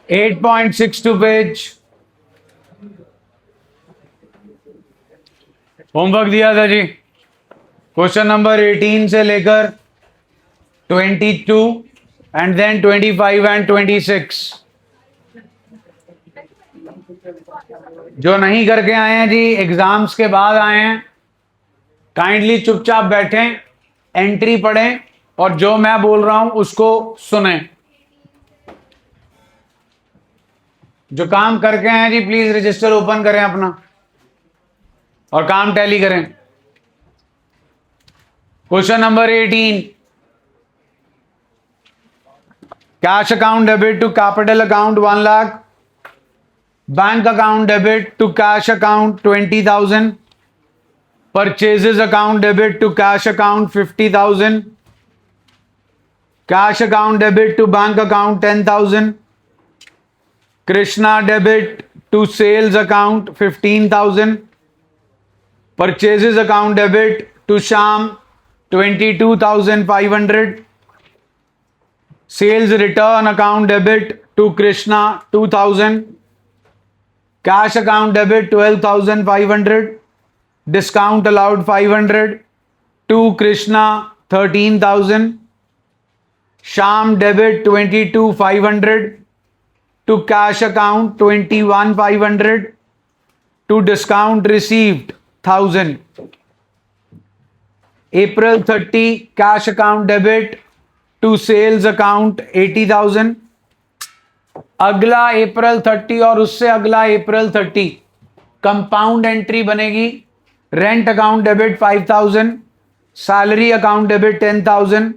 8.62 page homework दिया था जी। Question number 18 से लेकर 22 एंड देन 25 एंड 26। जो नहीं करके आए हैं जी, एग्जाम्स के बाद आए हैं, काइंडली चुपचाप बैठें, एंट्री पढ़ें और जो मैं बोल रहा हूं उसको सुनें। जो काम करके आए हैं जी, प्लीज रजिस्टर ओपन करें अपना और काम टैली करें। Question number 18, cash account debit to capital account 1 lakh, bank account debit to cash account 20,000, purchases account debit to cash account 50,000, cash account debit to bank account 10,000, Krishna debit to sales account 15,000, purchases account debit to Shyam 22,500, sales return account debit to Krishna 2,000, cash account debit 12,500, discount allowed 500, to Krishna 13,000, Shyam debit 22,500, to cash account 21,500, to discount received 1,000। April 30 cash account debit to sales account 80,000। अगला April 30 और उससे अगला April 30 compound entry बनेगी। Rent account debit 5,000, salary account debit 10,000,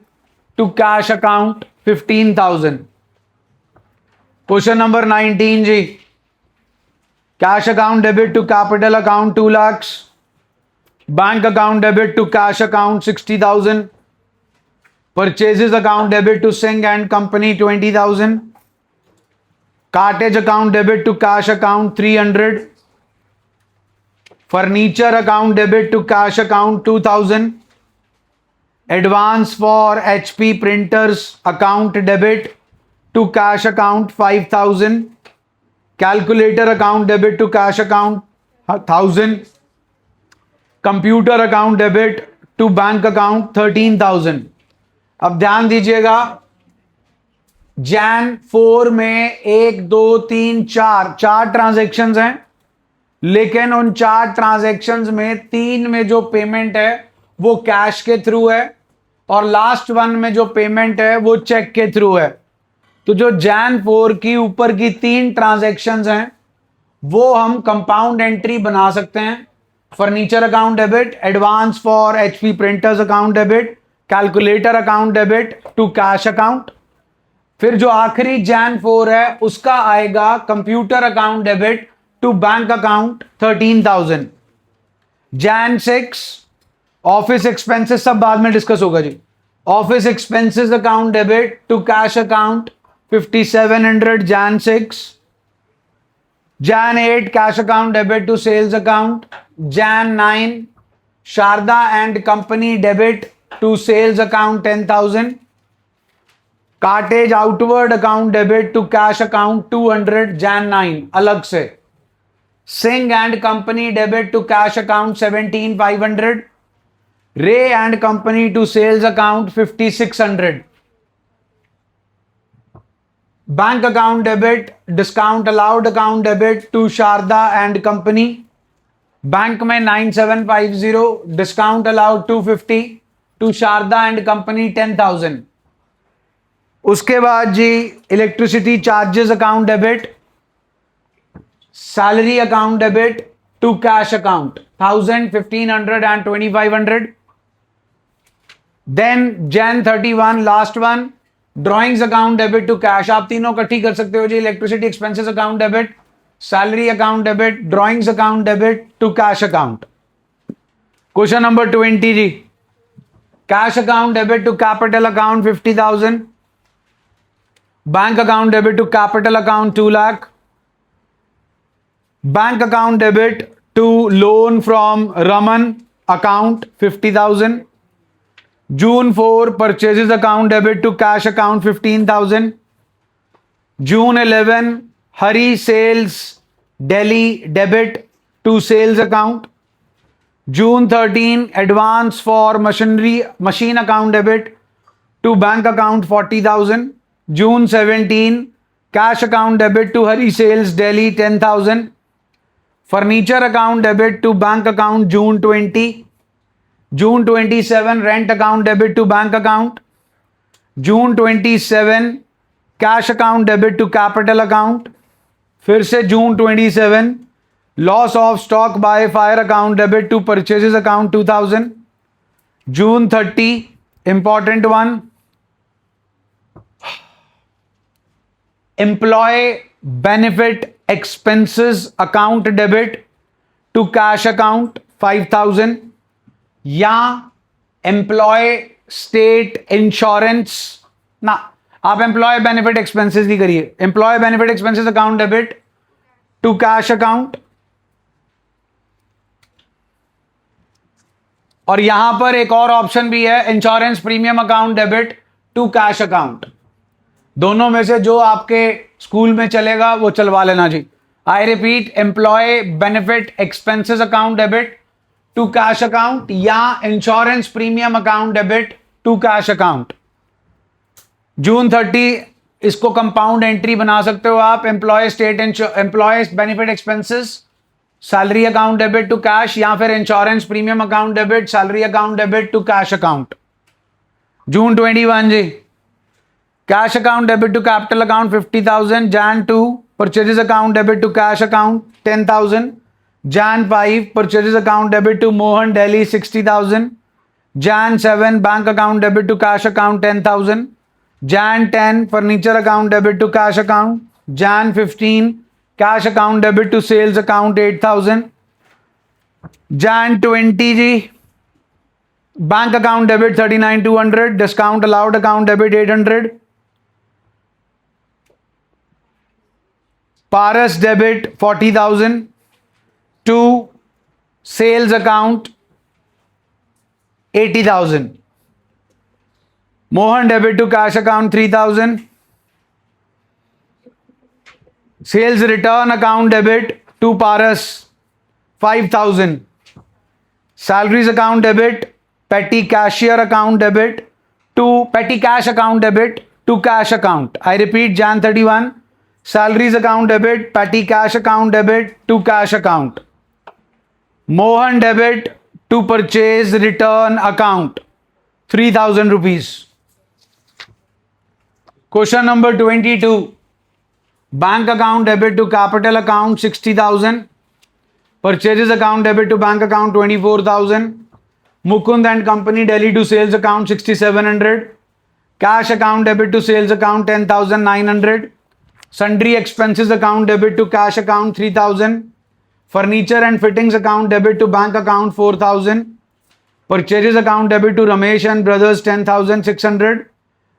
to cash account 15,000। Question number 19 जी, cash account debit to capital account 2 lakhs, bank account debit to cash account 60,000, purchases account debit to Singh and company 20,000, cartage account debit to cash account 300, furniture account debit to cash account 2,000, advance for HP printers account debit to cash account 5,000, calculator account debit to cash account 1,000, computer account debit to bank account 13,000। अब ध्यान दीजिएगा, Jan 4 में 1 2 3 4 transactions हैं, लेकिन उन 4 transactions में 3 में जो पेमेंट है वो कैश के थ्रू है और लास्ट वन में जो पेमेंट है वो चेक के थ्रू है। तो जो Jan 4 की ऊपर की 3 ट्रांजैक्शंस हैं वो हम कंपाउंड एंट्री बना सकते हैं। Furniture account debit, advance for HP printers account debit, calculator account debit to cash account. फिर जो आखिरी Jan 4 है उसका आएगा computer account debit to bank account 13,000। Jan 6 office expenses सब बाद में डिस्कस होगा जी। Office expenses account debit to cash account 5,700 Jan 6। Jan 8 cash account debit to sales account. Jan 9 Sharda and company debit to sales account 10,000। Cartage outward account debit to cash account 200 Jan 9 अलग से। Singh and company debit to cash account 17,500। Ray and company to sales account 5,600। Bank account debit discount allowed account debit to Sharda and company. Bank में 9,750, discount allowed 250, to Sharda and company 10,000। उसके बाद जी electricity charges account debit, salary account debit to cash account 1,000, 1,500 and 2,500। Then Jan 31 last one, drawings account debit to cash. आप तीनों इकट्ठी कर सकते हो जी, electricity expenses account debit, salary account debit, drawings account debit to cash account. Question number 20 जी, cash account debit to capital account 50,000, bank account debit to capital account 2 lakh, bank account debit to loan from Raman account 50,000। June 4 purchases account debit to cash account 15,000। June 11, Hari Sales Delhi debit to sales account. June 13, advance for machine account debit to bank account 40,000. June 17, cash account debit to Hari Sales Delhi 10,000. Furniture account debit to bank account June 20. June 27, rent account debit to bank account. June 27, cash account debit to capital account. फिर से June 27, loss of stock by fire account debit to purchases account 2000. June 30, important one, employee benefit expenses account debit to cash account 5000. या employ state insurance ना, आप employ benefit expenses नहीं करिए, employ benefit expenses account debit to cash account. और यहां पर एक और ऑप्शन भी है, insurance premium account debit to cash account. दोनों में से जो आपके स्कूल में चलेगा वो चलवा लेना जी. I repeat, employ benefit expenses account debit to cash account या insurance premium account debit to cash account. जून 30 इसको कंपाउंड एंट्री बना सकते हो आप, employ state employ benefit expenses salary account debit to cash, या फिर insurance premium account debit salary account debit to cash account. जून 21 जी, cash account debit to capital account 50,000. Jan 2, purchases account debit to cash account 10,000. Jan 5, purchases account debit to Mohan Delhi 60,000. Jan 7, bank account debit to cash account 10,000. Jan 10, furniture account debit to cash account. Jan 15, cash account debit to sales account 8,000. Jan 20 जी, bank account debit 39,200. Discount allowed account debit 800. Paras debit 40,000 to sales account 80,000. Mohan debit to cash account 3,000. Sales return account debit to Paras 5,000. Salaries account debit, petty cashier account debit to petty cash account debit to cash account. I repeat, Jan 31, salaries account debit, petty cash account debit to cash account. Mohan debit to purchase return account 3,000 rupees. Question number 22, bank account debit to capital account 60,000. Purchases account debit to bank account 24,000. Mukund and Company Delhi to sales account 6,700. Cash account debit to sales account 10,900. Sundry expenses account debit to cash account 3,000. Furniture and fittings account debit to bank account 4,000. Purchases account debit to Ramesh and Brothers 10,600.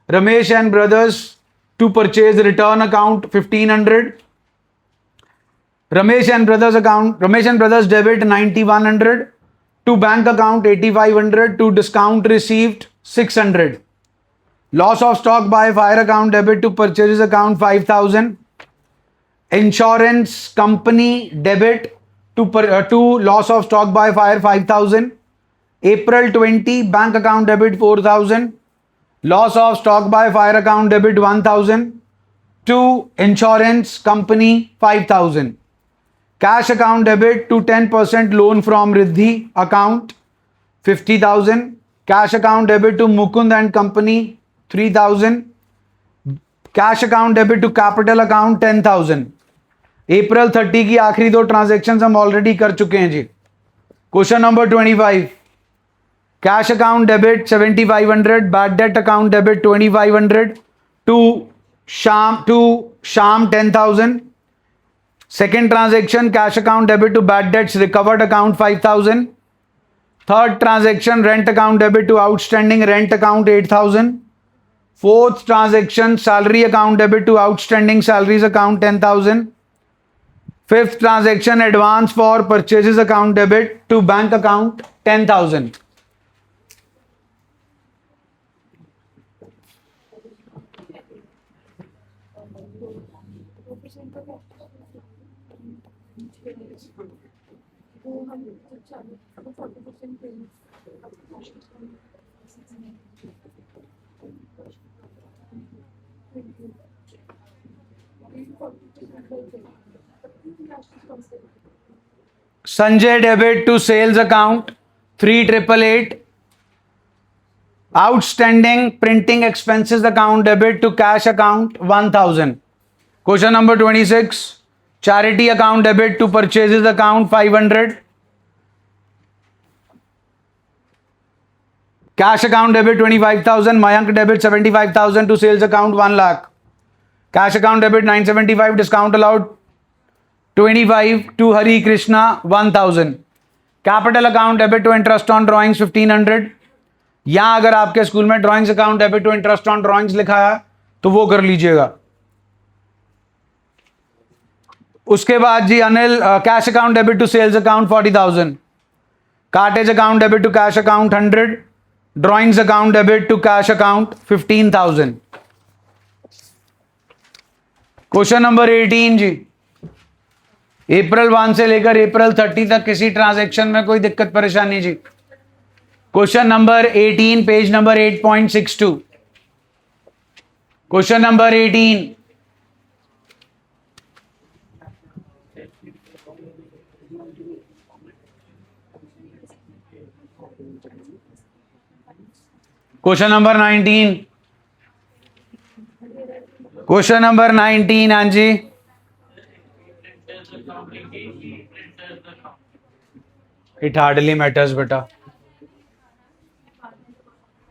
Ramesh and Brothers to purchase return account 1,500. Ramesh and Brothers debit 9,100 to bank account 8,500 to discount received 600. Loss of stock by fire account debit to purchases account 5,000. Insurance company debit to loss of stock by fire 5,000. April 20, bank account debit 4,000. Loss of stock by fire account debit 1,000. To insurance company 5,000. Cash account debit to 10% loan from Riddhi account 50,000. Cash account debit to Mukund and Company 3,000. Cash account debit to capital account 10,000. April 30 की आखिरी दो transactions हम already कर चुके हैं जी. Question number 25, cash account debit 7,500, bad debt account debit 2,500 to Shyam 10,000. Second transaction, cash account debit to bad debts recovered account 5,000. Third transaction, rent account debit to outstanding rent account 8,000. Fourth transaction, salary account debit to outstanding salaries account 10,000. Fifth transaction, advance for purchases account debit to bank account 10,000. Sanjay debit to sales account 3888. Outstanding printing expenses account debit to cash account 1000. Question number 26. Charity account debit to purchases account 500. Cash account debit 25,000. Mayank debit 75,000 to sales account 1 lakh. Cash account debit 975. Discount allowed 25 to Hari Krishna 1000. Capital account debit to interest on drawings 1500. यहां अगर आपके school में drawings account debit to interest on drawings लिखा है तो वो कर लीजिएगा. उसके बाद जी Anil cash account debit to sales account 40,000. Cartage account debit to cash account 100. Drawings account debit to cash account 15,000. Question number 18 जी. अप्रैल 1 से लेकर अप्रैल 30 तक किसी ट्रांजैक्शन में कोई दिक्कत परेशानी जी. Question number 18 page number 8.62. Question number 18. Question number 19. Question number 19. हाँ जी. इट हार्डली मैटर्स बेटा.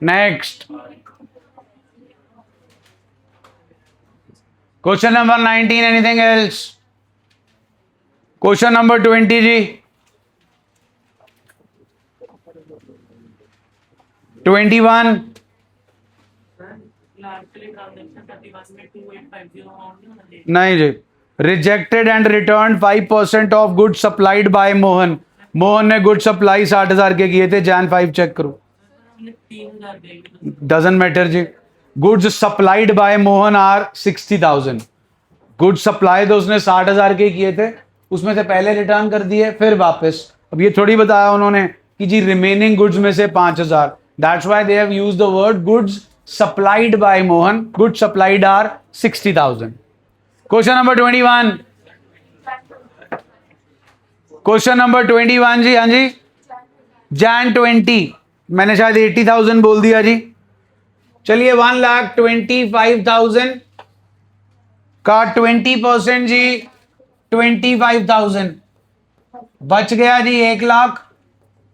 Next question number 19. Anything else? Question number 20 जी. 21. नहीं जी. Rejected and return 5% of good supplied by Mohan. Mohan ने गुड सप्लाई 60,000 के किए थे. जैन 5 चेक करो. डजंट मैटर जी. Goods supplied by Mohan are 60,000. Goods supply तो उसने 60,000 के किए थे, उसमें से पहले रिटर्न कर दिए फिर वापस. अब ये थोड़ी बताया उन्होंने कि जी रिमेनिंग गुड्स में से 5,000. That's why they have used the word goods supplied by Mohan. Goods supplied are 60,000. Question number 21. Question number 21 जी. हाँ जी. जैन 20. मैंने शायद 80,000 बोल दिया जी. चलिए 1,25,000 का 20% जी 25,000 बच गया जी 1 lakh.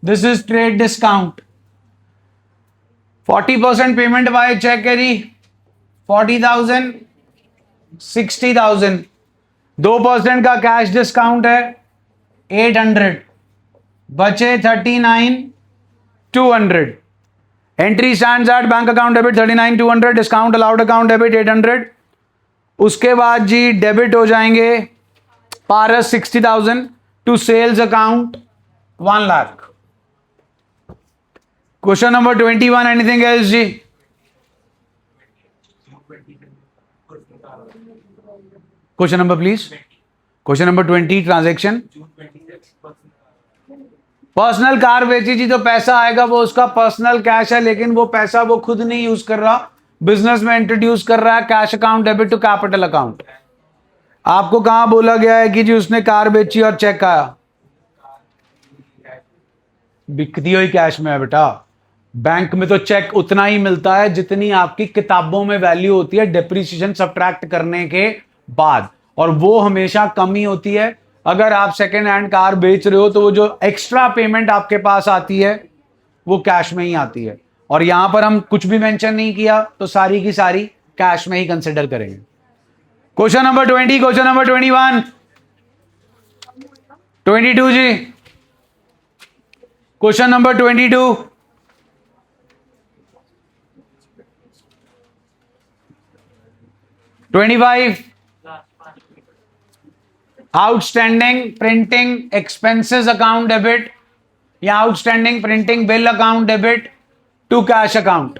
This is trade discount. 40% payment by cheque है जी 40,000 60,000. 2% का कैश डिस्काउंट है 800. बचे 39,200. Entry stands at bank account debit 39,200. Discount allowed account debit 800. उसके बाद जी डेबिट हो जाएंगे Paras 60,000 to sales account 1 lakh. Question number 21. Anything else जी? Question number please. Question number 20 transaction. Personal car बेची जी तो पैसा आएगा वो उसका पर्सनल कैश है, लेकिन वो पैसा वो खुद नहीं यूज कर रहा, बिजनेस में इंट्रोड्यूस कर रहा है. Cash account debit to capital account. आपको कहां बोला गया है कि जी उसने कार बेची और चेक आया? बिकती हुई कैश में है बेटा. बैंक में तो चेक उतना ही मिलता है जितनी आपकी किताबों में वैल्यू होती है डिप्रिसिएशन सब्ट्रैक्ट करने के बाद, और वो हमेशा कम ही होती है. अगर आप सेकेंड हैंड कार बेच रहे हो तो वो जो एक्स्ट्रा पेमेंट आपके पास आती है वो कैश में ही आती है. और यहां पर हम कुछ भी मेंशन नहीं किया तो सारी की सारी कैश में ही कंसिडर करेंगे. Question number 20. Question number 21. 22 जी. Question number 22. Outstanding printing expenses account debit या outstanding printing bill account debit to cash account.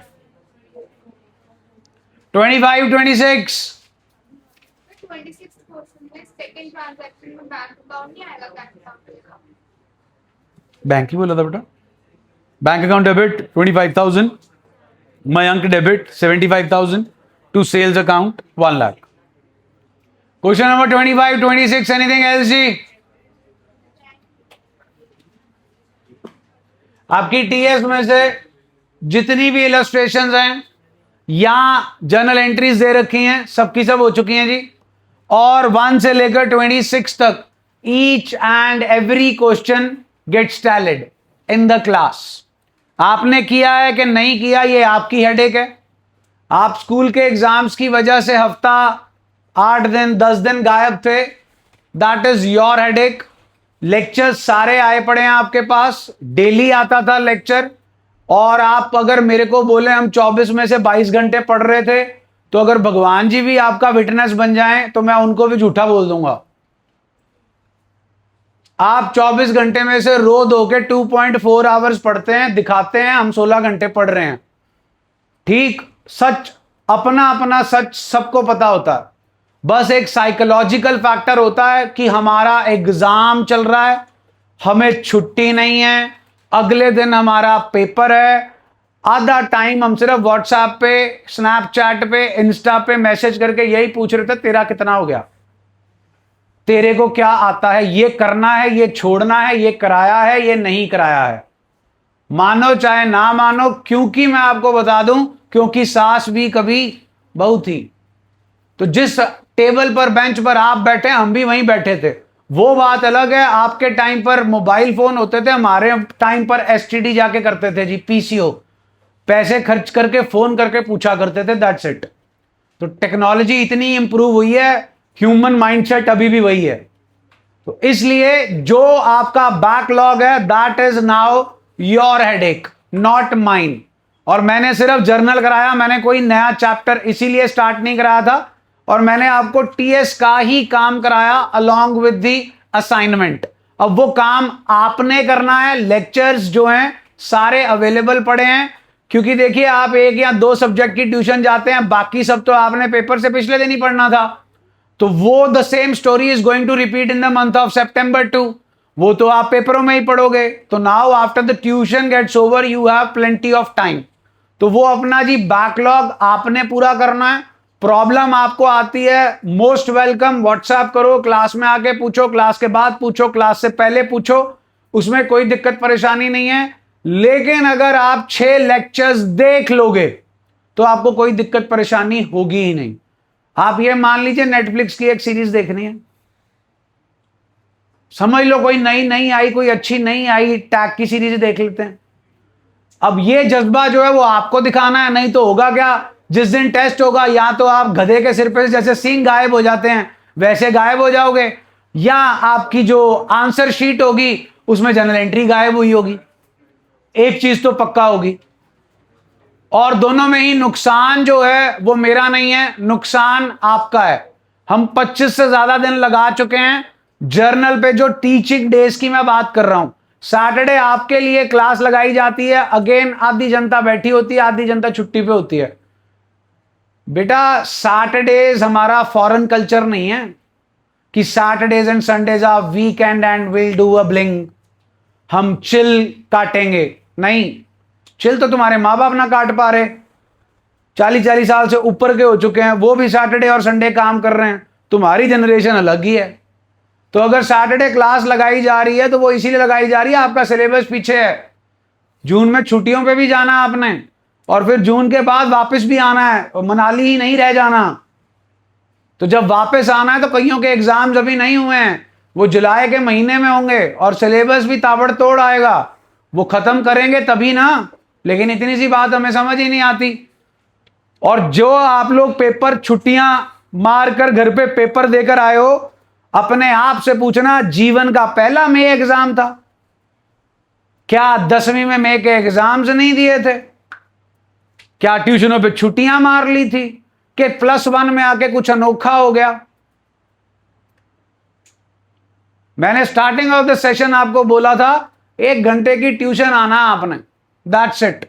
25, 26. Second transaction में बैंक अकाउंट नहीं आएगा, बैंक अकाउंट आएगा। बैंक ही बोला था बेटा। Bank account debit 25,000, Mayank debit 75,000 to sales account 1 lakh. Question number 25, 26, anything else जी? आपकी टीएस में से जितनी भी इलस्ट्रेशंस हैं या जर्नल एंट्रीज दे रखी हैं, सबकी सब हो चुकी हैं जी। और 1 से लेकर 26 तक each and every question gets tallied in the class. आपने किया है कि नहीं किया, ये आपकी हेडेक है। आप स्कूल के एग्जाम्स की वजह से हफ्ता 8 दिन 10 दिन गायब थे, that is your headache. Lecture सारे आए पड़े हैं आपके पास, डेली आता था लेक्चर। और आप अगर मेरे को बोले हम 24 में से 22 घंटे पढ़ रहे थे, तो अगर भगवान जी भी आपका विटनेस बन जाएं तो मैं उनको भी झूठा बोल दूंगा। आप 24 घंटे में से रो धो के 2.4 आवर्स पढ़ते हैं, दिखाते हैं हम 16 घंटे पढ़ रहे हैं। ठीक, सच अपना अपना सच सबको पता होता है। बस एक साइकोलॉजिकल फैक्टर होता है कि हमारा एग्जाम चल रहा है, हमें छुट्टी नहीं है, अगले दिन हमारा पेपर है। आधा टाइम हम सिर्फ व्हाट्सएप पे, स्नैपचैट पे, इंस्टा पे मैसेज करके यही पूछ रहे थे तेरा कितना हो गया, तेरे को क्या आता है, ये करना है, ये छोड़ना है, ये कराया है, ये नहीं कराया है। मानो चाहे ना मानो, क्योंकि मैं आपको बता दूं, क्योंकि सास भी कभी बहू थी। तो जिस टेबल पर, बेंच पर आप बैठे, हम भी वहीं बैठे थे। वो बात अलग है, आपके टाइम पर मोबाइल फोन होते थे, हमारे टाइम पर एसटीडी जाके करते थे जी, पीसीओ। पैसे खर्च करके फोन करके पूछा करते थे, दैट्स इट। तो टेक्नोलॉजी इतनी इंप्रूव हुई है, ह्यूमन माइंडसेट अभी भी वही है। तो इसलिए जो आपका बैकलॉग है, that is now your headache, not mine. और मैंने सिर्फ जर्नल कराया, मैंने कोई नया चैप्टर इसीलिए स्टार्ट नहीं कराया था। और मैंने आपको टीएस का ही काम कराया अलोंग विद दी असाइनमेंट। अब वो काम आपने करना है। लेक्चर्स जो हैं सारे अवेलेबल पड़े हैं, क्योंकि देखिए आप 1 या 2 सब्जेक्ट की ट्यूशन जाते हैं, बाकी सब तो आपने पेपर से पिछले दिन ही पढ़ना था। तो वो the same story is going to repeat in the month of September too, वो तो आप पेपरों में ही पढ़ोगे। तो now after the tuition gets over you have plenty of time. तो वो अपना जी बैकलॉग आपने पूरा करना है। प्रॉब्लम आपको आती है, मोस्ट वेलकम, व्हाट्सएप करो, क्लास में आके पूछो, क्लास के बाद पूछो, क्लास से पहले पूछो, उसमें कोई दिक्कत परेशानी नहीं है। लेकिन अगर आप 6 लेक्चर्स देख लोगे तो आपको कोई दिक्कत परेशानी होगी ही नहीं। आप ये मान लीजिए नेटफ्लिक्स की एक सीरीज देखनी है, समझ लो कोई नई नहीं आई, कोई अच्छी नहीं आई, टैग की सीरीज देख लेते हैं। अब ये जज्बा जो है वो आपको दिखाना है, नहीं तो होगा क्या, जिस दिन टेस्ट होगा या तो आप गधे के सिर पे जैसे सींग गायब हो जाते हैं वैसे गायब हो जाओगे, या आपकी जो आंसर शीट होगी उसमें जनरल एंट्री गायब हुई होगी। एक चीज तो पक्का होगी। और दोनों में ही नुकसान जो है वो मेरा नहीं है, नुकसान आपका है। हम 25 से ज्यादा दिन लगा चुके हैं जर्नल पे। जो टीचिंग डेज की मैं बात कर रहा हूं, सैटरडे आपके लिए क्लास लगाई जाती है, अगेन आधी जनता बैठी होती है, आधी जनता छुट्टी पे होती है। बेटा सैटरडेज हमारा फॉरेन कल्चर नहीं है कि Saturdays and Sundays are weekend and will do a bling, हम चिल काटेंगे। नहीं, चिल तो तुम्हारे माँ बाप ना काट पा रहे, 40-40 साल से ऊपर के हो चुके हैं, वो भी सैटरडे और संडे काम कर रहे हैं। तुम्हारी जनरेशन अलग ही है। तो अगर सैटरडे क्लास लगाई जा रही है तो वो इसीलिए लगाई जा रही है, आपका सिलेबस पीछे है। जून में छुट्टियों पे भी जाना है आपने, और फिर जून के बाद वापस भी आना है, और मनाली ही नहीं रह जाना। तो जब वापस आना है तो कईयों के एग्जाम्स अभी नहीं हुए हैं, वो जुलाई के महीने में होंगे, और सिलेबस भी ताबड़तोड़ आएगा। वो खत्म करेंगे तभी ना। लेकिन इतनी सी बात हमें समझ ही नहीं आती। और जो आप लोग पेपर छुट्टियां मारकर घर पे पेपर देकर आए हो, अपने आप से पूछना, जीवन का पहला मे एग्जाम था क्या? 10वीं में मे के एग्जाम्स नहीं दिए थे क्या? ट्यूशनों पे छुट्टियां मार ली थी कि +1 में आके कुछ अनोखा हो गया? मैंने स्टार्टिंग ऑफ द सेशन आपको बोला था 1 घंटे की ट्यूशन आना आपने, दैट्स इट।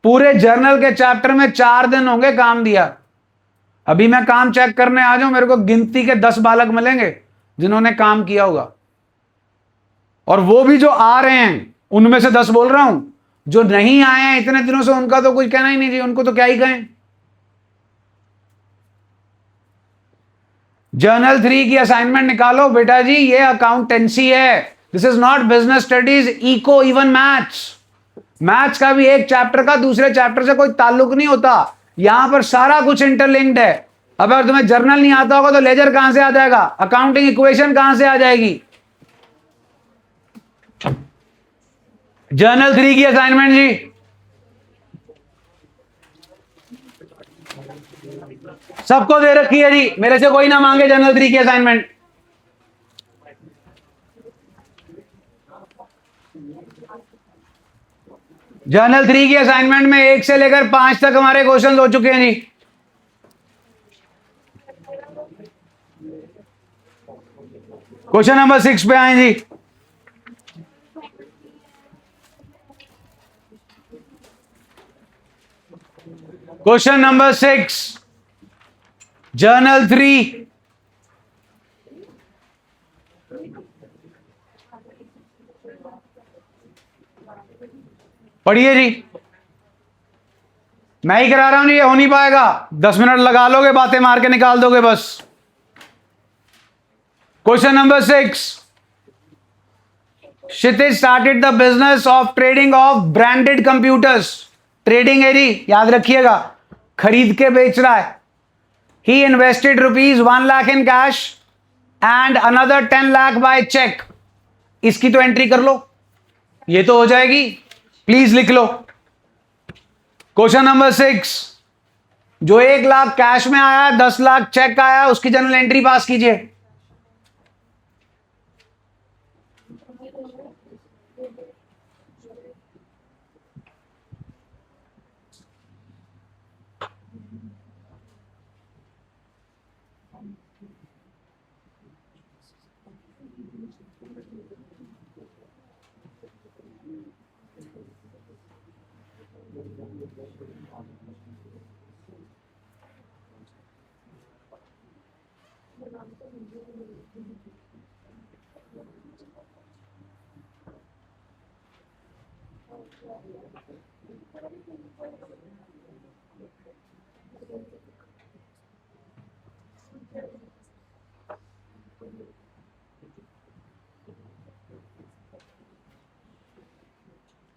पूरे जर्नल के चैप्टर में 4 दिन होंगे काम दिया। अभी मैं काम चेक करने आ जाऊं, मेरे को गिनती के 10 बालक मिलेंगे जिन्होंने काम किया होगा, और वो भी जो आ रहे हैं उनमें से 10 बोल रहा हूं, जो नहीं आए हैं इतने दिनों से उनका तो कुछ कहना ही नहीं जी, उनको तो क्या ही कहें। जर्नल 3 की असाइनमेंट निकालो बेटा जी, ये अकाउंटेंसी है, this is not business studies, eco, even maths. Maths का भी एक चैप्टर का दूसरे चैप्टर से कोई ताल्लुक नहीं होता, यहां पर सारा कुछ इंटरलिंक्ड है। अब अगर तुम्हें जर्नल नहीं आता होगा तो लेजर कहां से आ जाएगा, अकाउंटिंग इक्वेशन कहां से आ जाएगी। जर्नल 3 की असाइनमेंट जी, सबको दे रखी है जी, मेरे से कोई ना मांगे जर्नल 3 की असाइनमेंट। जर्नल 3 की असाइनमेंट में 1 से लेकर 5 तक हमारे क्वेश्चन हो चुके हैं जी। क्वेश्चन नंबर 6 पे आए जी। Question number 6, journal 3। पढ़िए जी, मैं ही करा रहा हूं, ये हो नहीं पाएगा, 10 मिनट लगा लोगे, बातें मार के निकाल दोगे बस। Question number 6, Kshitij started the business of trading of branded computers. Trading है जी, याद रखिएगा, खरीद के बेच रहा है। He invested ₹1 lakh in cash and another 10 lakh by cheque. इसकी तो एंट्री कर लो, ये तो हो जाएगी, प्लीज लिख लो। क्वेश्चन नंबर 6, जो 1 लाख कैश में आया, 10 लाख चेक आया, उसकी जनरल एंट्री पास कीजिए।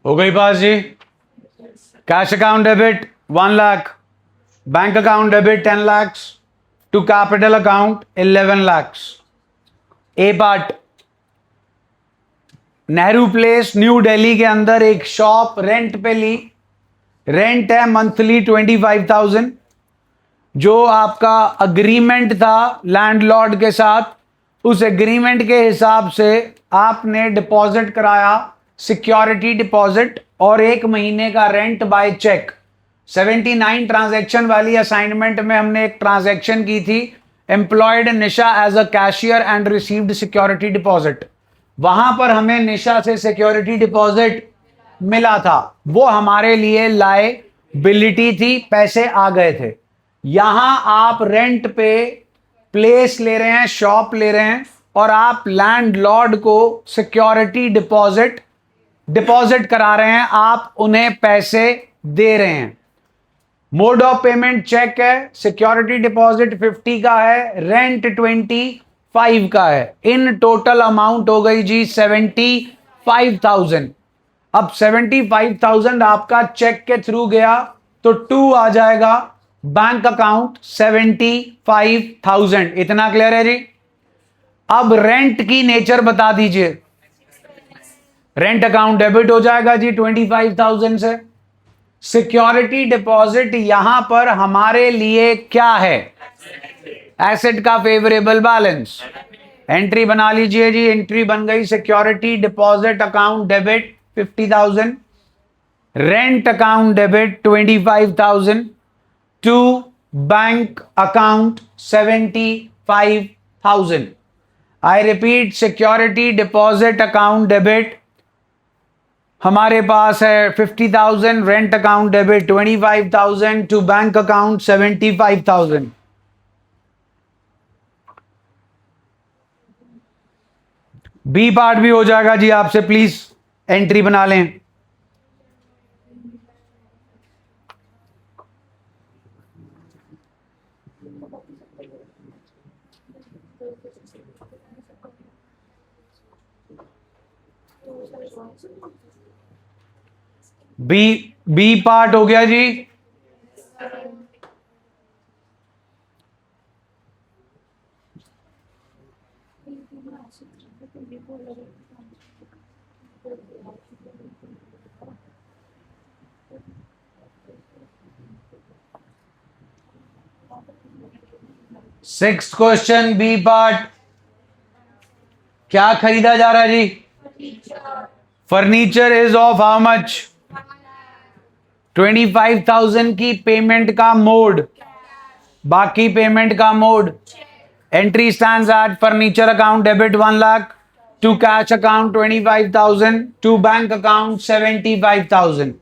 हो गई पास जी। Cash account debit 1 lakh, bank account debit 10 lakhs, to capital account 11 lakhs। A part, Nehru place new Delhi के अंदर एक शॉप रेंट पे ली, रेंट है मंथली 25,000। जो आपका अग्रीमेंट था लैंडलॉर्ड के साथ, उस एग्रीमेंट के हिसाब से आपने डिपॉजिट कराया, सिक्योरिटी डिपॉजिट, और 1 महीने का रेंट बाय चेक। 79 ट्रांजैक्शन वाली असाइनमेंट में हमने एक ट्रांजैक्शन की थी, employed Nisha as a cashier and received security deposit. वहां पर हमें निशा से सिक्योरिटी डिपॉजिट मिला था, वो हमारे लिए लायबिलिटी थी, पैसे आ गए थे। यहां आप रेंट पे प्लेस ले रहे हैं, शॉप ले रहे हैं, और आप लैंडलॉर्ड को सिक्योरिटी डिपॉजिट करा रहे हैं, आप उन्हें पैसे दे रहे हैं। मोड ऑफ पेमेंट चेक है, सिक्योरिटी डिपॉजिट 50 का है, रेंट 25 का है। इन टोटल अमाउंट हो गई जी 75,000। अब 75,000 आपका चेक के थ्रू गया तो 2 आ जाएगा, बैंक अकाउंट 75,000। इतना क्लियर है जी। अब रेंट की नेचर बता दीजिए। रेंट अकाउंट डेबिट हो जाएगा जी 25,000 से। सिक्योरिटी डिपॉजिट यहां पर हमारे लिए क्या है, एसेट का फेवरेबल बैलेंस। एंट्री बना लीजिए जी, एंट्री बन गई, security deposit account debit 50,000, rent account debit 25,000, to bank account 75,000। I repeat, security deposit account debit हमारे पास है 50,000, rent account debit 25,000, to bank account 75,000। B part भी हो जाएगा जी आपसे, प्लीज एंट्री बना लें। बी बी पार्ट हो गया जी। Sixth question B part. क्या खरीदा जा रहा है जी? Furniture is of how much? 25,000 की पेमेंट का मोड, बाकी पेमेंट का mode. Entry stands at furniture account debit 1 lakh, to cash account 25,000, to bank account 75,000।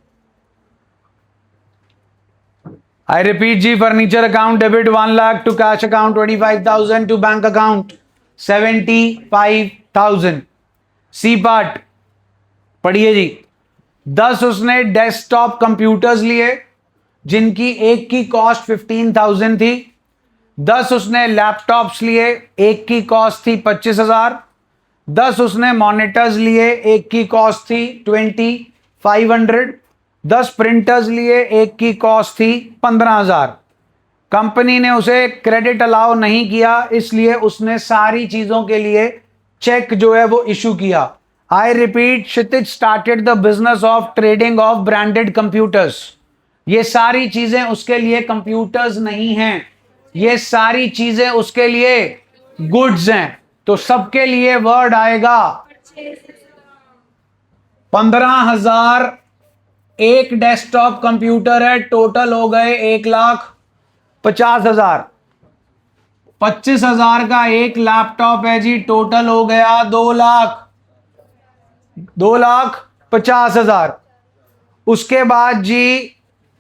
I repeat जी, furniture account debit 1 lakh, to cash account 25,000, to bank account 75,000। C part पढ़िए जी। 10 उसने desktop computers लिए जिनकी एक की कॉस्ट 15,000 थी। 10 उसने लैपटॉप्स लिए, एक की कॉस्ट थी 25,000। 10 उसने मॉनिटर्स लिए, एक की कॉस्ट थी 2,500। 10 प्रिंटर्स लिए, एक की कॉस्ट थी 15,000। कंपनी ने उसे क्रेडिट अलाउ नहीं किया, इसलिए उसने सारी चीजों के लिए चेक जो है वो इशू किया। I repeat, Kshitij started the business of trading of branded computers. ये सारी चीजें उसके लिए कंप्यूटर्स नहीं हैं, ये सारी चीजें उसके लिए गुड्स हैं। तो सबके लिए वर्ड आएगा 15,000। एक डेस्कटॉप कंप्यूटर है, टोटल हो गए 1,50,000। 25,000 का एक लैपटॉप है जी, टोटल हो गया 2,50,000। उसके बाद जी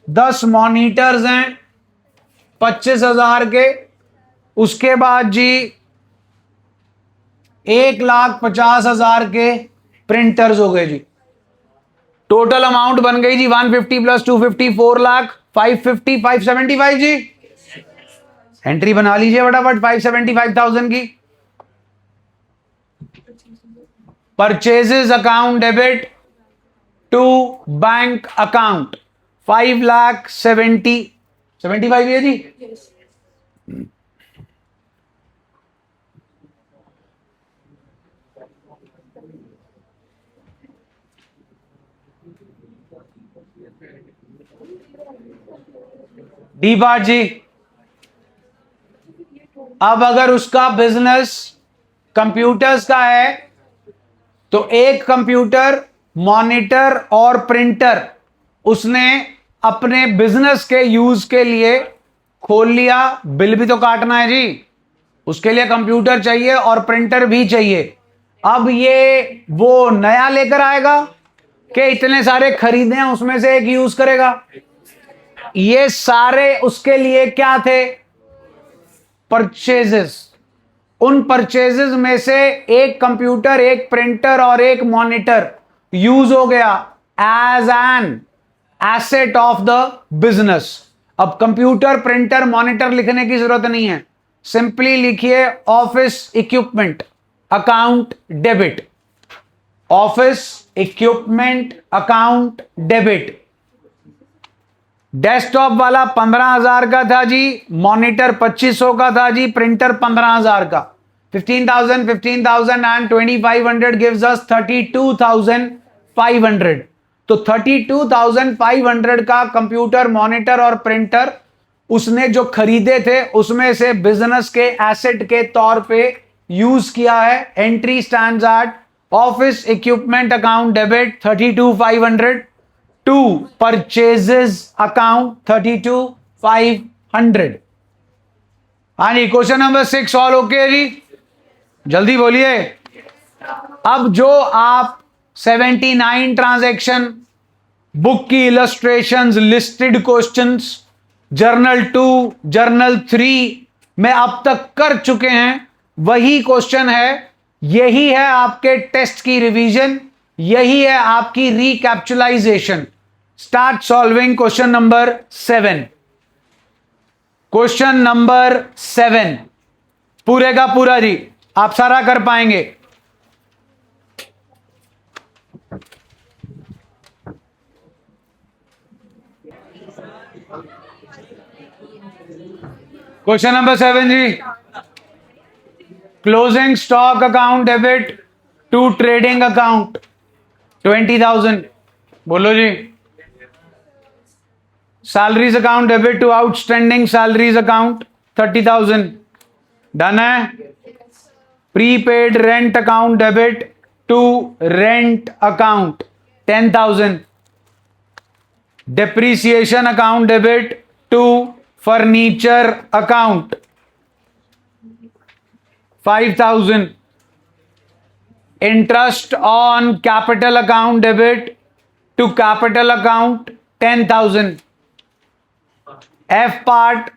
10 मॉनिटर्स हैं 25,000 के। उसके बाद जी 1,50,000 के प्रिंटर्स हो गए जी। टोटल अमाउंट बन गई जी 150 प्लस 250 4 लाख 550 575 जी। एंट्री बना लीजिए फटाफट 575,000 की। Purchases account debit to bank account 5,75,000 है जी। डी पार्ट जी। अब अगर उसका बिजनेस कंप्यूटर्स का है तो एक कंप्यूटर, मॉनिटर और प्रिंटर उसने अपने बिजनेस के यूज के लिए खोल लिया। बिल भी तो काटना है जी, उसके लिए कंप्यूटर चाहिए और प्रिंटर भी चाहिए। अब ये वो नया लेकर आएगा कि इतने सारे खरीदे हैं उसमें से एक यूज करेगा? ये सारे उसके लिए क्या थे? परचेजेस। उन परचेजेस में से एक कंप्यूटर, एक प्रिंटर और एक मॉनिटर यूज हो गया as an asset of the business. अब कंप्यूटर, प्रिंटर, मॉनिटर लिखने की जरूरत नहीं है, सिंपली लिखिए office equipment account debit. Office equipment account debit. Desktop वाला 15,000 का था जी, मॉनिटर 2,500 का था जी, प्रिंटर 15,000 का। 15,000 15,000 एंड 2,500 गिव्स अस 32,500। तो 32,500 का कंप्यूटर, मॉनिटर और प्रिंटर उसने जो खरीदे थे उसमें से बिजनेस के एसेट के तौर पे यूज किया है। Entry stands at office equipment account debit 32,500 to purchases account 32,500। हाँ जी, क्वेश्चन नंबर 6 सॉल्व ओके जी, जल्दी बोलिए। अब जो आप 79 ट्रांजैक्शन, बुक की illustrations, listed questions, journal 2, journal 3 में अब तक कर चुके हैं, वही क्वेश्चन है यही है आपके टेस्ट की रिवीजन, यही है आपकी recapitulation. Start solving question number 7। Question number 7 पूरे का पूरा जी, आप सारा कर पाएंगे। क्वेश्चन नंबर 7 जी, closing stock account debit to trading account 20,000। बोलो जी। Salaries account debit to outstanding salaries account 30,000। Done है। Prepaid rent account debit to rent account 10,000। Depreciation account debit to furniture account 5,000। Interest on capital account debit to capital account 10,000। F part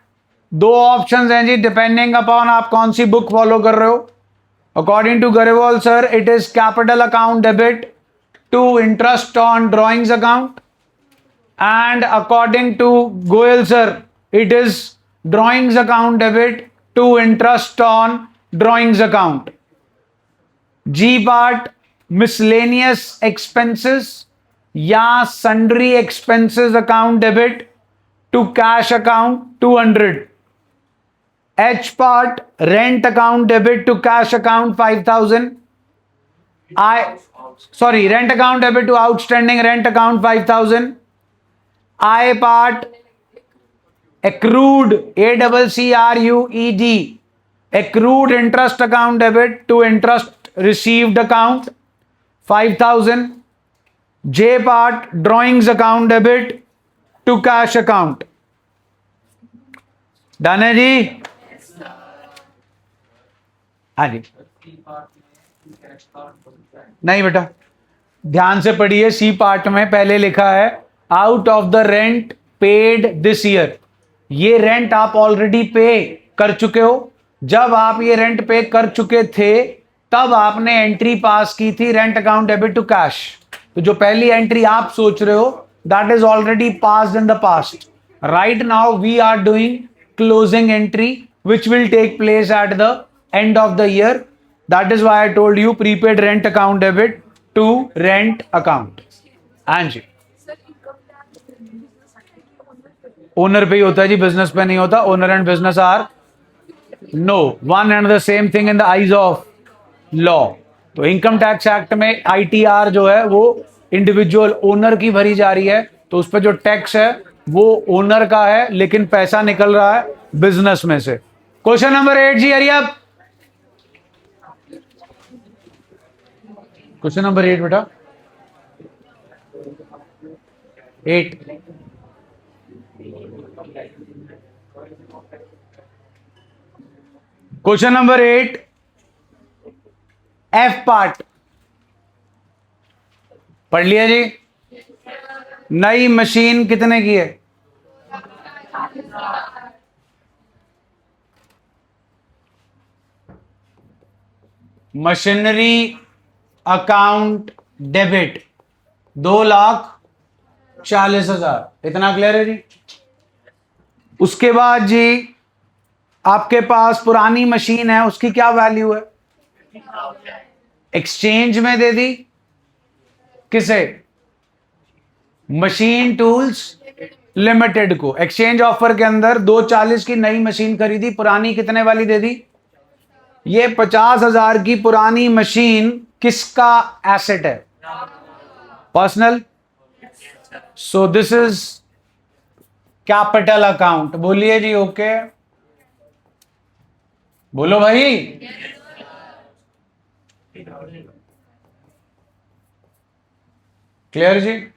दो options हैं जी, depending upon आप कौन सी book follow कर रहे हो। According to Grewal sir it is capital account debit to interest on drawings account, and according to Goyal sir it is drawings account debit to interest on drawings account. G part miscellaneous expenses या sundry expenses account debit to cash account 200. H part rent account debit to cash account 5,000. Rent account debit to outstanding rent account 5,000. I part accrued ACCRUED accrued interest account debit to interest received account 5,000. J part drawings account debit to cash account. Done है जी? हाँ जी। नहीं बेटा, ध्यान से पढ़िए। C part में पहले लिखा है out of the rent paid this year. ये रेंट आप ऑलरेडी पे कर चुके हो। जब आप ये रेंट पे कर चुके थे तब आपने एंट्री पास की थी rent account debit to cash. तो जो पहली एंट्री आप सोच रहे हो that is already passed in the past. Right now we are doing closing entry which will take place at the end of the year. That is why I told you prepaid rent account debit to rent account. हाँ जी, owner पे ही होता है जी, business पे नहीं होता। Owner and business are no one and the same thing in the eyes of law. तो income tax act में आईटीआर जो है वो इंडिविजुअल ओनर की भरी जा रही है, तो उस पर जो टैक्स है वो ओनर का है, लेकिन पैसा निकल रहा है बिजनेस में से। क्वेश्चन नंबर 8 जी, हरिया। क्वेश्चन नंबर 8 बेटा, 8। क्वेश्चन नंबर 8 एफ पार्ट पढ़ लिया जी। नई मशीन कितने की है? Machinery account debit 2,40,000। इतना क्लियर है जी? उसके बाद जी आपके पास पुरानी मशीन है, उसकी क्या वैल्यू है? एक्सचेंज में दे दी किसे? मशीन टूल्स लिमिटेड को। एक्सचेंज ऑफर के अंदर 2,40 की नई मशीन खरीदी, पुरानी कितने वाली दे दी? ये 50,000 की पुरानी मशीन किसका एसेट है? Personal. So this is capital account. बोलिए जी ओके। बोलो भाई। क्लियर जी?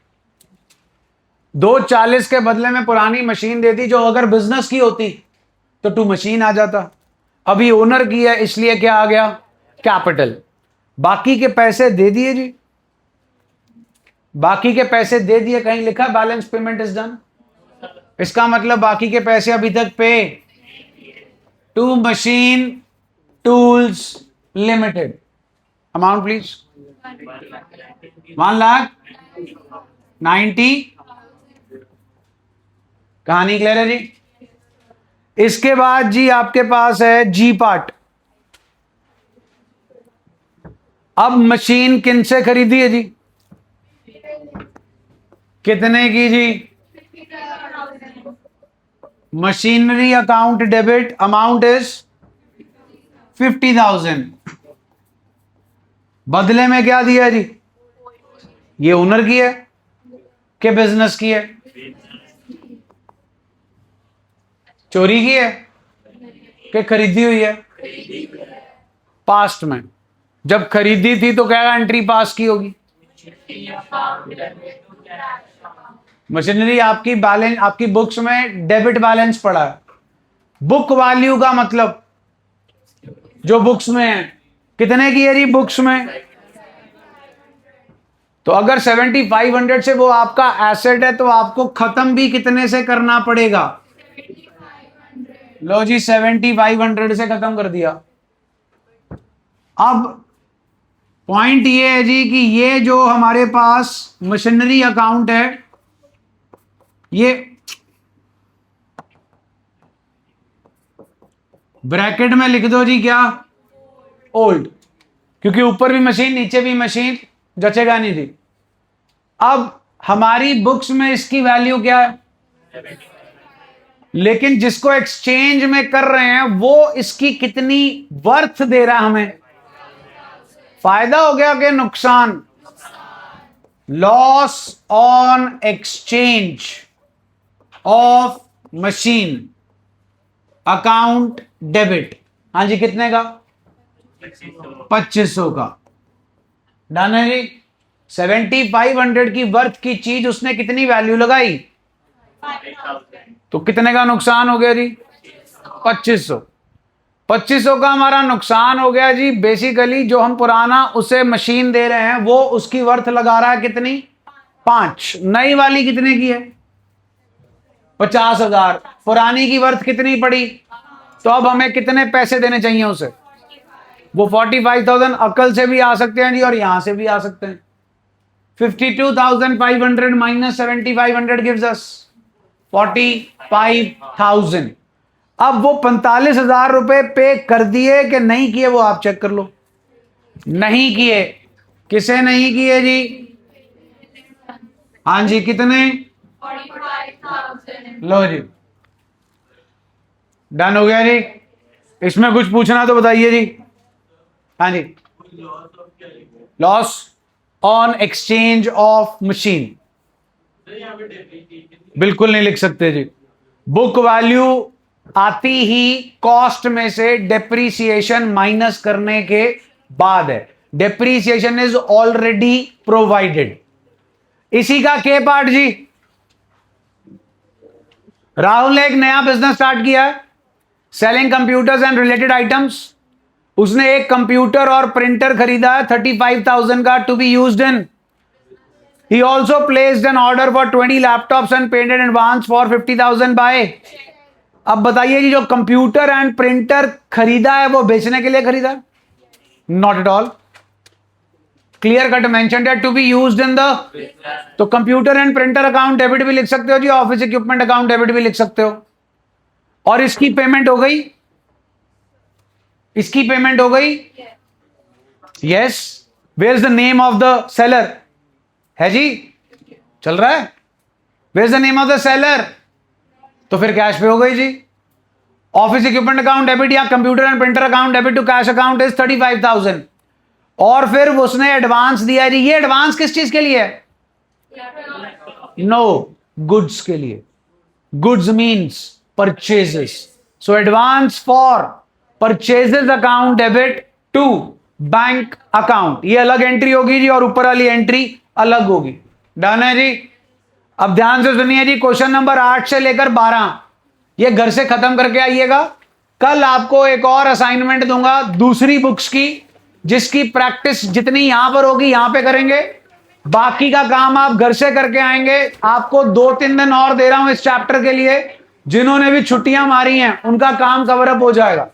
2,40 के बदले में पुरानी मशीन दे दी, जो अगर बिजनेस की होती तो टू मशीन आ जाता। अभी ओनर की है इसलिए क्या आ गया? कैपिटल। बाकी के पैसे दे दिए जी, बाकी के पैसे दे दिए। कहीं लिखा बैलेंस पेमेंट इज डन? इसका मतलब बाकी के पैसे अभी तक pay to machine tools limited. Amount please. 1,90,000। कहानी क्लियर है जी। इसके बाद जी आपके पास है जी पार्ट। अब मशीन किन से खरीदी है जी? कितने की जी? Machinery account debit, amount is 50,000। बदले में क्या दिया जी? ये ओनर की है कि बिजनेस की है? चोरी की है कि खरीदी हुई है? पास्ट में जब खरीदी थी तो क्या एंट्री पास की होगी? मशीनरी आपकी बैलेंस, आपकी बुक्स में डेबिट बैलेंस पड़ा है। बुक वैल्यू का मतलब जो बुक्स में है, कितने की है जी बुक्स में? तो अगर 7,500 से वो आपका एसेट है तो आपको खत्म भी कितने से करना पड़ेगा? लो जी 7,500 से खत्म कर दिया। अब पॉइंट ये है जी कि ये जो हमारे पास मशीनरी अकाउंट है, ये ब्रैकेट में लिख दो जी क्या? ओल्ड, क्योंकि ऊपर भी मशीन नीचे भी मशीन, जचेगा नहीं थी। अब हमारी बुक्स में इसकी वैल्यू क्या है? लेकिन जिसको एक्सचेंज में कर रहे हैं वो इसकी कितनी वर्थ दे रहा है हमें? फायदा हो गया कि नुकसान? Loss on exchange of machine account debit. हाँ जी, कितने का? 2500 का। डन है जी। 7,500 की वर्थ की चीज उसने कितनी वैल्यू लगाई? 5,000। तो कितने का नुकसान हो गया जी? 2500। 2500 का हमारा नुकसान हो गया जी। बेसिकली जो हम पुराना उसे मशीन दे रहे हैं वो उसकी वर्थ लगा रहा है कितनी? 5। नई वाली कितने की है? 50,000। पुरानी की वर्थ कितनी पड़ी? तो अब हमें कितने पैसे देने चाहिए उसे? वो 45,000 अकल से भी आ सकते हैं जी और यहां से भी आ सकते हैं। 52,500 माइनस 7,500 गिव्स अस 45,000। अब वो 45,000 रुपए पे कर दिए कि नहीं किए वो आप चेक कर लो। नहीं किए। किसे नहीं किए जी? हाँ जी, कितने? 45,000। लो जी, डन हो गया जी। इसमें कुछ पूछना तो बताइए जी। हाँ जी, loss on exchange of machine बिल्कुल नहीं लिख सकते जी। बुक वैल्यू आती ही कॉस्ट में से डेप्रीसिएशन माइनस करने के बाद है। Depreciation is already provided. इसी का के पार्ट जी। राहुल ने एक नया बिजनेस स्टार्ट किया है, selling computers and related items. उसने एक कंप्यूटर और प्रिंटर खरीदा है 35,000 का, to be used in. He also placed an order for 20 laptops and paid in advance for 50,000 by। अब बताइए जी, जो कंप्यूटर एंड प्रिंटर खरीदा है वो बेचने के लिए खरीदा? Not at all. Clear cut mentioned है to be used in the. तो computer and printer account debit भी लिख सकते हो जी, ऑफिस इक्विपमेंट अकाउंट डेबिट भी लिख सकते हो। और इसकी पेमेंट हो गई? इसकी पेमेंट हो गई? Yes. Where is the name of the seller? है जी, चल रहा है। Where is the name of the seller? तो फिर कैश पे हो गई जी। ऑफिस इक्विपमेंट अकाउंट डेबिट या computer and printer account debit to cash account is 35,000। और फिर उसने एडवांस दिया जी। ये एडवांस किस चीज के लिए है? नो, गुड्स के लिए। Goods means purchases. So advance for purchases account debit to bank account. ये अलग एंट्री होगी जी और ऊपर वाली एंट्री अलग होगी। डन है जी। अब ध्यान से सुनिए जी, क्वेश्चन नंबर 8 से लेकर 12 ये घर से खत्म करके आइएगा। कल आपको एक और असाइनमेंट दूंगा दूसरी बुक्स की, जिसकी प्रैक्टिस जितनी यहां पर होगी यहां पे करेंगे, बाकी का काम आप घर से करके आएंगे। आपको 2-3 दिन और दे रहा हूं इस चैप्टर के लिए। जिन्होंने भी छुट्टियां मारी हैं उनका काम कवर अप हो जाएगा।